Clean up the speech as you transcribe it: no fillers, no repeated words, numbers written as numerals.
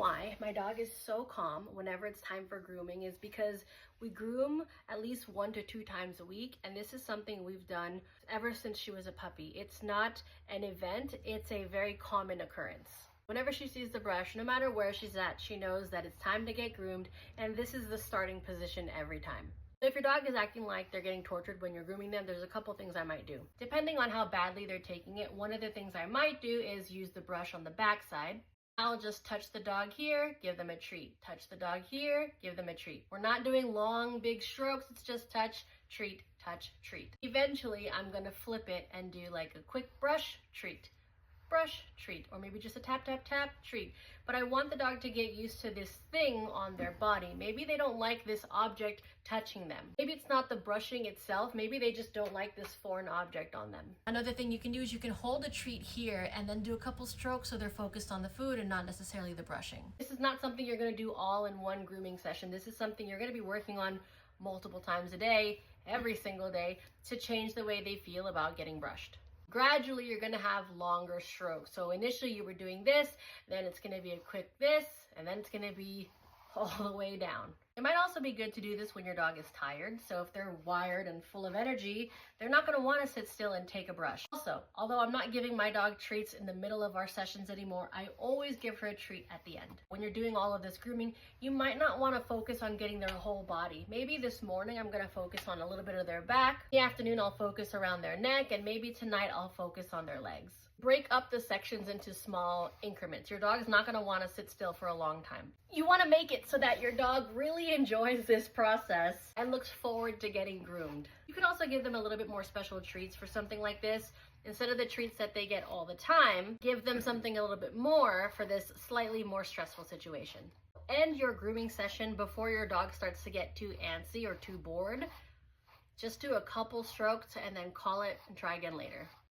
why my dog is so calm whenever it's time for grooming is because we groom at least 1 to 2 times a week, and this is something we've done ever since she was a puppy. It's not an event, it's a very common occurrence. Whenever she sees the brush, no matter where she's at, she knows that it's time to get groomed, and this is the starting position every time. So if your dog is acting like they're getting tortured when you're grooming them, there's a couple things I might do. Depending on how badly they're taking it, one of the things I might do is use the brush on the back side. I'll just touch the dog here, give them a treat. Touch the dog here, give them a treat. We're not doing long, big strokes. It's just touch, treat, touch, treat. Eventually, I'm gonna flip it and do like a quick brush, treat. Brush, treat, or maybe just a tap, tap, tap, treat. But I want the dog to get used to this thing on their body. Maybe they don't like this object touching them. Maybe it's not the brushing itself. Maybe they just don't like this foreign object on them. Another thing you can do is you can hold a treat here and then do a couple strokes so they're focused on the food and not necessarily the brushing. This is not something you're gonna do all in one grooming session. This is something you're gonna be working on multiple times a day, every single day, to change the way they feel about getting brushed. Gradually, you're gonna have longer strokes. So initially you were doing this, then it's gonna be a quick this, and then it's gonna be all the way down. It might also be good to do this when your dog is tired. So if they're wired and full of energy, they're not gonna wanna sit still and take a brush. Also, although I'm not giving my dog treats in the middle of our sessions anymore, I always give her a treat at the end. When you're doing all of this grooming, you might not wanna focus on getting their whole body. Maybe this morning I'm gonna focus on a little bit of their back. In the afternoon, I'll focus around their neck, and maybe tonight I'll focus on their legs. Break up the sections into small increments. Your dog's not gonna wanna sit still for a long time. You wanna make it so that your dog really enjoys this process and looks forward to getting groomed. You can also give them a little bit more special treats for something like this. Instead of the treats that they get all the time, give them something a little bit more for this slightly more stressful situation. End your grooming session before your dog starts to get too antsy or too bored. Just do a couple strokes and then call it and try again later.